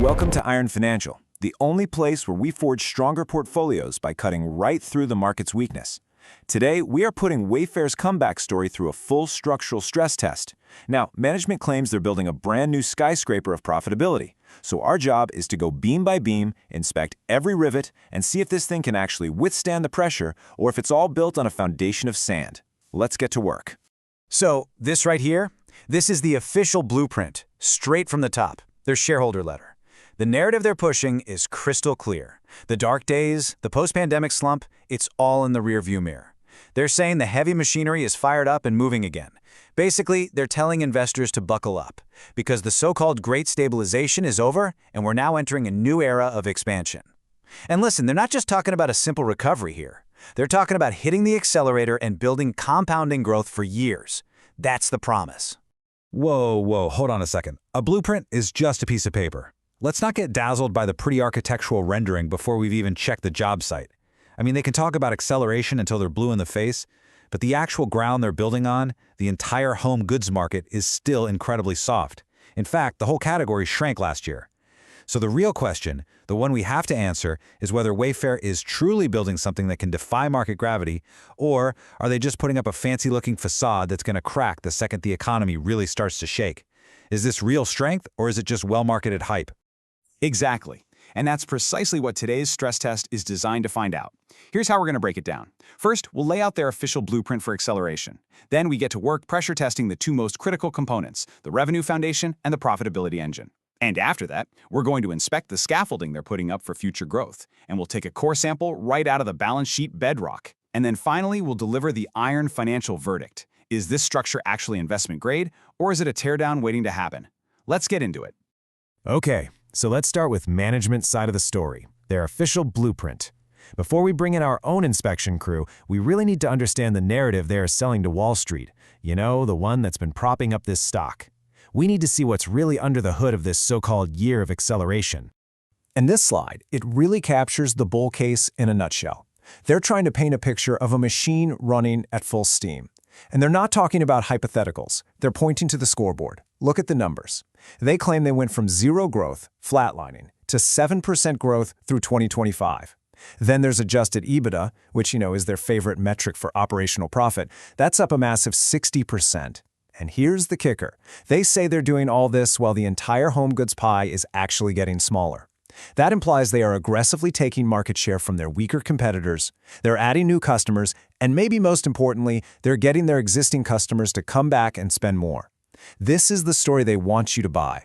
Welcome to Iron Financial, the only place where we forge stronger portfolios by cutting right through the market's weakness. Today, we are putting Wayfair's comeback story through a full structural stress test. Now, management claims they're building a brand new skyscraper of profitability. So our job is to go beam by beam, inspect every rivet, and see if this thing can actually withstand the pressure or if it's all built on a foundation of sand. Let's get to work. So, this right here, this is the official blueprint, straight from the top, their shareholder letter. The narrative they're pushing is crystal clear. The dark days, the post-pandemic slump, it's all in the rearview mirror. They're saying the heavy machinery is fired up and moving again. Basically, they're telling investors to buckle up, because the so-called great stabilization is over and we're now entering a new era of expansion. And listen, they're not just talking about a simple recovery here. They're talking about hitting the accelerator and building compounding growth for years. That's the promise. Whoa, hold on a second. A blueprint is just a piece of paper. Let's not get dazzled by the pretty architectural rendering before we've even checked the job site. I mean, they can talk about acceleration until they're blue in the face, but the actual ground they're building on, the entire home goods market, is still incredibly soft. In fact, the whole category shrank last year. So the real question, the one we have to answer, is whether Wayfair is truly building something that can defy market gravity, or are they just putting up a fancy-looking facade that's going to crack the second the economy really starts to shake? Is this real strength, or is it just well-marketed hype? Exactly. And that's precisely what today's stress test is designed to find out. Here's how we're going to break it down. First, we'll lay out their official blueprint for acceleration. Then we get to work pressure testing the two most critical components, the revenue foundation and the profitability engine. And after that, we're going to inspect the scaffolding they're putting up for future growth. And we'll take a core sample right out of the balance sheet bedrock. And then finally, we'll deliver the iron financial verdict. Is this structure actually investment grade, or is it a teardown waiting to happen? Let's get into it. Okay, so let's start with management side of the story, their official blueprint. Before we bring in our own inspection crew, we really need to understand the narrative they are selling to Wall Street. You know, the one that's been propping up this stock. We need to see what's really under the hood of this so-called year of acceleration. And this slide, it really captures the bull case in a nutshell. They're trying to paint a picture of a machine running at full steam. And they're not talking about hypotheticals. They're pointing to the scoreboard. Look at the numbers. They claim they went from zero growth, flatlining, to 7% growth through 2025. Then there's adjusted EBITDA, which is their favorite metric for operational profit. That's up a massive 60%. And here's the kicker. They say they're doing all this while the entire home goods pie is actually getting smaller. That implies they are aggressively taking market share from their weaker competitors, they're adding new customers, and maybe most importantly, they're getting their existing customers to come back and spend more. This is the story they want you to buy.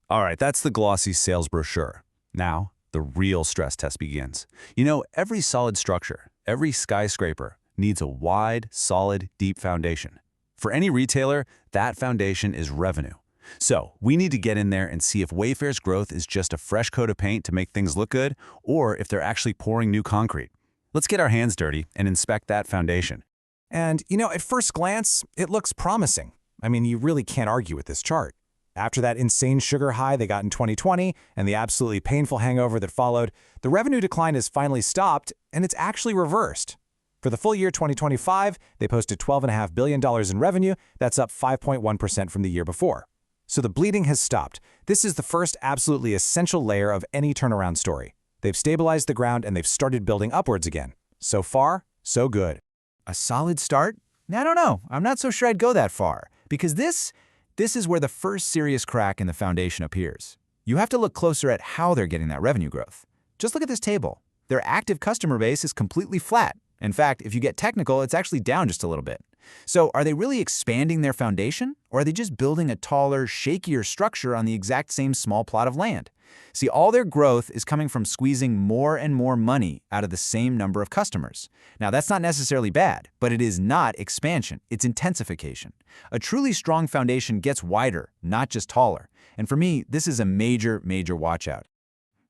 All right, that's the glossy sales brochure. Now, the real stress test begins. You know, every solid structure, every skyscraper, needs a wide, solid, deep foundation. For any retailer, that foundation is revenue. So, we need to get in there and see if Wayfair's growth is just a fresh coat of paint to make things look good, or if they're actually pouring new concrete. Let's get our hands dirty and inspect that foundation. And, at first glance, it looks promising. I mean, you really can't argue with this chart. After that insane sugar high they got in 2020 and the absolutely painful hangover that followed, the revenue decline has finally stopped, and it's actually reversed. For the full year 2025, they posted $12.5 billion in revenue. That's up 5.1% from the year before. So the bleeding has stopped. This is the first absolutely essential layer of any turnaround story. They've stabilized the ground and they've started building upwards again. So far, so good. A solid start? I don't know. I'm not so sure I'd go that far. Because this is where the first serious crack in the foundation appears. You have to look closer at how they're getting that revenue growth. Just look at this table. Their active customer base is completely flat. In fact, if you get technical, it's actually down just a little bit. So are they really expanding their foundation, or are they just building a taller, shakier structure on the exact same small plot of land? See, all their growth is coming from squeezing more and more money out of the same number of customers. Now, that's not necessarily bad, but it is not expansion, it's intensification. A truly strong foundation gets wider, not just taller. And for me, this is a major watch out.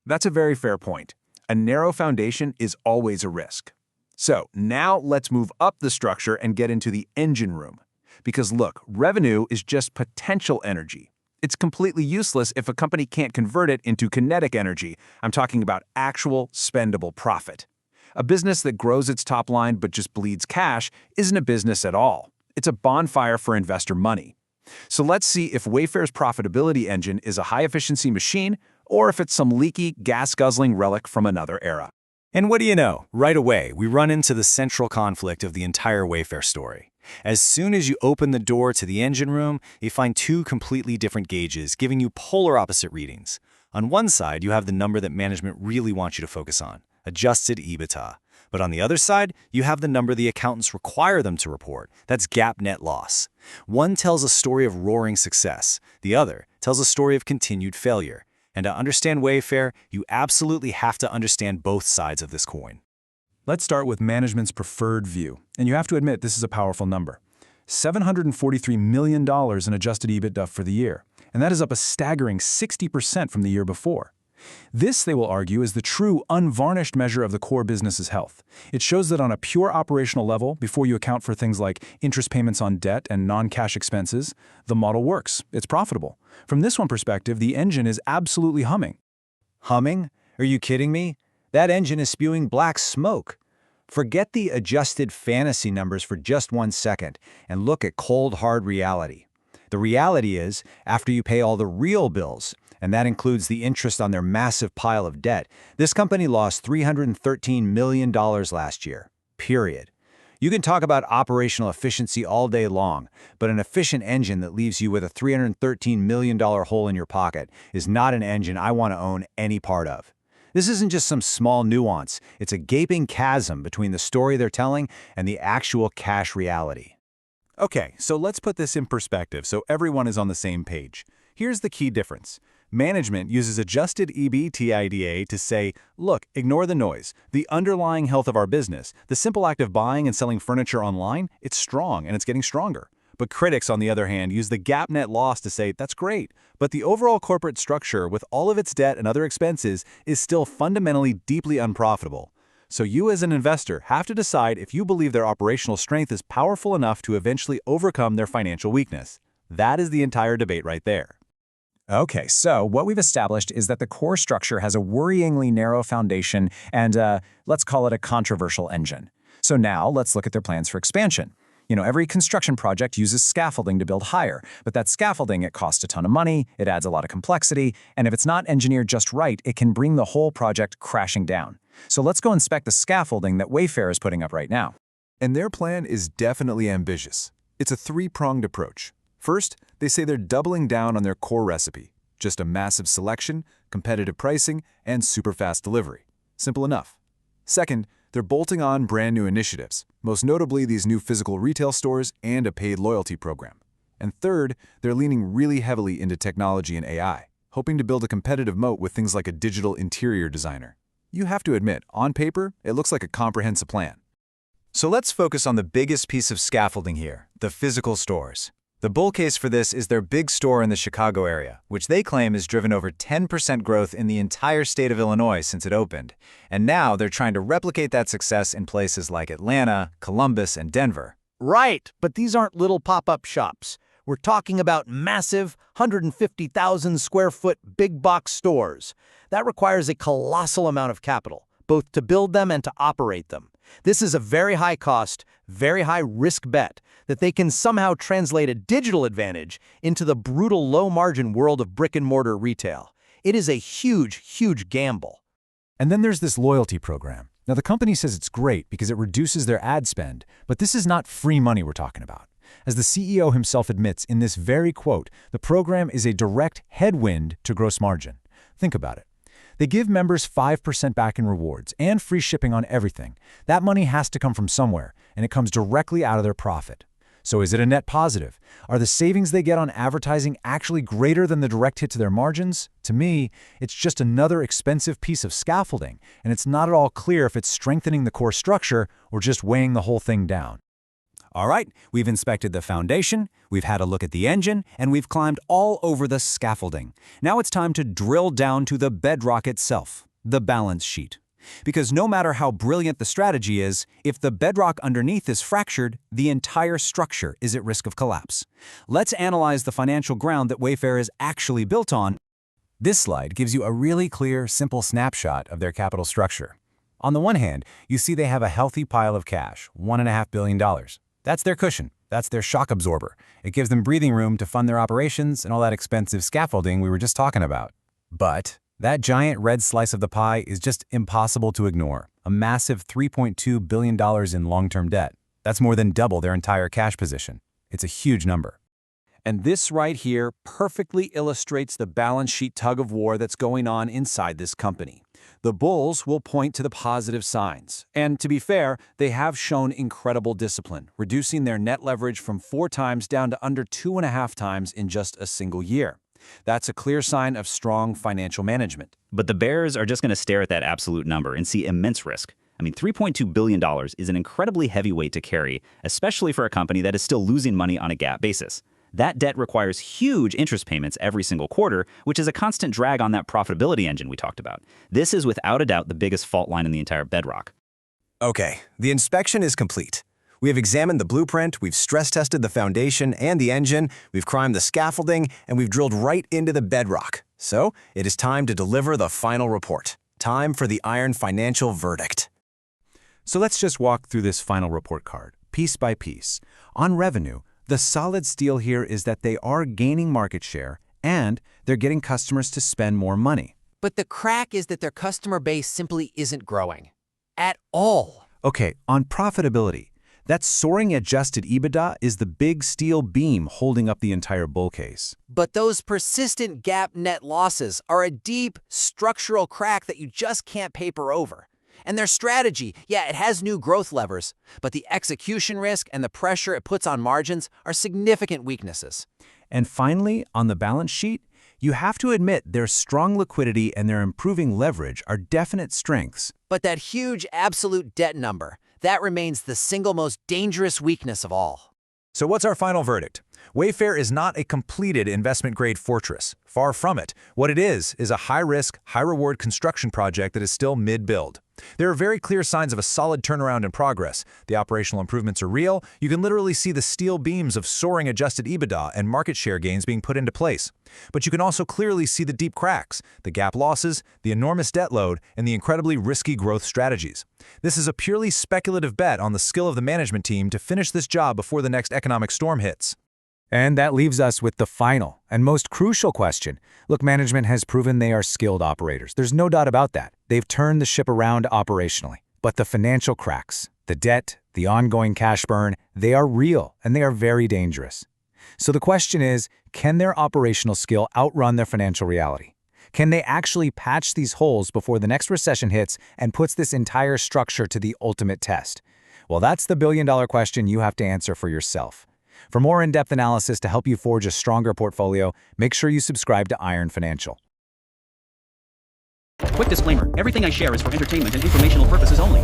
That's a very fair point. A narrow foundation is always a risk. So now let's move up the structure and get into the engine room. Because look, revenue is just potential energy. It's completely useless if a company can't convert it into kinetic energy. I'm talking about actual spendable profit. A business that grows its top line but just bleeds cash isn't a business at all. It's a bonfire for investor money. So let's see if Wayfair's profitability engine is a high-efficiency machine or if it's some leaky, gas-guzzling relic from another era. And what do you know? Right away, we run into the central conflict of the entire Wayfair story. As soon as you open the door to the engine room, you find two completely different gauges giving you polar opposite readings. On one side, you have the number that management really wants you to focus on, adjusted EBITDA. But on the other side, you have the number the accountants require them to report. That's GAAP net loss. One tells a story of roaring success. The other tells a story of continued failure. And to understand Wayfair, you absolutely have to understand both sides of this coin. Let's start with management's preferred view. And you have to admit, this is a powerful number. $743 million in adjusted EBITDA for the year. And that is up a staggering 60% from the year before. This, they will argue, is the true, unvarnished measure of the core business's health. It shows that on a pure operational level, before you account for things like interest payments on debt and non-cash expenses, the model works. It's profitable. From this one perspective, the engine is absolutely humming. Humming? Are you kidding me? That engine is spewing black smoke. Forget the adjusted fantasy numbers for just 1 second and look at cold, hard reality. The reality is, after you pay all the real bills, and that includes the interest on their massive pile of debt, this company lost $313 million last year. Period. You can talk about operational efficiency all day long, but an efficient engine that leaves you with a $313 million hole in your pocket is not an engine I want to own any part of. This isn't just some small nuance, it's a gaping chasm between the story they're telling and the actual cash reality. Okay, so let's put this in perspective so everyone is on the same page. Here's the key difference. Management uses adjusted EBITDA to say, look, ignore the noise. The underlying health of our business, the simple act of buying and selling furniture online, it's strong and it's getting stronger. But critics, on the other hand, use the GAAP net loss to say, that's great, but the overall corporate structure, with all of its debt and other expenses, is still fundamentally deeply unprofitable. So you as an investor have to decide if you believe their operational strength is powerful enough to eventually overcome their financial weakness. That is the entire debate right there. Okay, so what we've established is that the core structure has a worryingly narrow foundation and, let's call it a controversial engine. So now let's look at their plans for expansion. You know, every construction project uses scaffolding to build higher, but that scaffolding, it costs a ton of money, it adds a lot of complexity, and if it's not engineered just right, it can bring the whole project crashing down. So let's go inspect the scaffolding that Wayfair is putting up right now. And their plan is definitely ambitious. It's a three-pronged approach. First, they say they're doubling down on their core recipe. Just a massive selection, competitive pricing, and super fast delivery. Simple enough. Second, they're bolting on brand new initiatives, most notably these new physical retail stores and a paid loyalty program. And third, they're leaning really heavily into technology and AI, hoping to build a competitive moat with things like a digital interior designer. You have to admit, on paper, it looks like a comprehensive plan. So let's focus on the biggest piece of scaffolding here, the physical stores. The bull case for this is their big store in the Chicago area, which they claim has driven over 10% growth in the entire state of Illinois since it opened. And now they're trying to replicate that success in places like Atlanta, Columbus, and Denver. Right, but these aren't little pop-up shops. We're talking about massive 150,000 square foot big box stores. That requires a colossal amount of capital, both to build them and to operate them. This is a very high cost, very high risk bet that they can somehow translate a digital advantage into the brutal low margin world of brick and mortar retail. It is a huge, huge gamble. And then there's this loyalty program. Now, the company says it's great because it reduces their ad spend, but this is not free money we're talking about. As the CEO himself admits in this very quote, the program is a direct headwind to gross margin. Think about it. They give members 5% back in rewards and free shipping on everything. That money has to come from somewhere, and it comes directly out of their profit. So is it a net positive? Are the savings they get on advertising actually greater than the direct hit to their margins? To me, it's just another expensive piece of scaffolding, and it's not at all clear if it's strengthening the core structure or just weighing the whole thing down. All right, we've inspected the foundation, we've had a look at the engine, and we've climbed all over the scaffolding. Now it's time to drill down to the bedrock itself, the balance sheet. Because no matter how brilliant the strategy is, if the bedrock underneath is fractured, the entire structure is at risk of collapse. Let's analyze the financial ground that Wayfair is actually built on. This slide gives you a really clear, simple snapshot of their capital structure. On the one hand, you see they have a healthy pile of cash, $1.5 billion. That's their cushion. That's their shock absorber. It gives them breathing room to fund their operations and all that expensive scaffolding we were just talking about. But That giant red slice of the pie is just impossible to ignore. A massive $3.2 billion in long-term debt. That's more than double their entire cash position. It's a huge number. And this right here perfectly illustrates the balance sheet tug-of-war that's going on inside this company. The bulls will point to the positive signs. And to be fair, they have shown incredible discipline, reducing their net leverage from 4 times down to under 2.5 times in just a single year. That's a clear sign of strong financial management. But the bears are just going to stare at that absolute number and see immense risk. I mean, $3.2 billion is an incredibly heavy weight to carry, especially for a company that is still losing money on a GAAP basis. That debt requires huge interest payments every single quarter, which is a constant drag on that profitability engine we talked about. This is without a doubt the biggest fault line in the entire bedrock. Okay, the inspection is complete. We have examined the blueprint, we've stress-tested the foundation and the engine, we've climbed the scaffolding, and we've drilled right into the bedrock. So, it is time to deliver the final report. Time for the iron financial verdict. So let's just walk through this final report card, piece by piece. On revenue, the solid steal here is that they are gaining market share and they're getting customers to spend more money. But the crack is that their customer base simply isn't growing. At all. Okay, on profitability, that soaring adjusted EBITDA is the big steel beam holding up the entire bull case. But those persistent GAAP net losses are a deep structural crack that you just can't paper over. And their strategy, yeah, it has new growth levers, but the execution risk and the pressure it puts on margins are significant weaknesses. And finally, on the balance sheet, you have to admit their strong liquidity and their improving leverage are definite strengths. But that huge absolute debt number, that remains the single most dangerous weakness of all. So what's our final verdict? Wayfair is not a completed investment-grade fortress. Far from it. What it is a high-risk, high-reward construction project that is still mid-build. There are very clear signs of a solid turnaround in progress. The operational improvements are real. You can literally see the steel beams of soaring adjusted EBITDA and market share gains being put into place. But you can also clearly see the deep cracks, the GAAP losses, the enormous debt load, and the incredibly risky growth strategies. This is a purely speculative bet on the skill of the management team to finish this job before the next economic storm hits. And that leaves us with the final and most crucial question. Look, management has proven they are skilled operators. There's no doubt about that. They've turned the ship around operationally. But the financial cracks, the debt, the ongoing cash burn, they are real and they are very dangerous. So the question is, can their operational skill outrun their financial reality? Can they actually patch these holes before the next recession hits and puts this entire structure to the ultimate test? Well, that's the billion-dollar question you have to answer for yourself. For more in-depth analysis to help you forge a stronger portfolio, make sure you subscribe to Iron Financial. Quick disclaimer, everything I share is for entertainment and informational purposes only.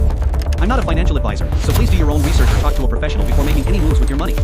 I'm not a financial advisor, so please do your own research or talk to a professional before making any moves with your money.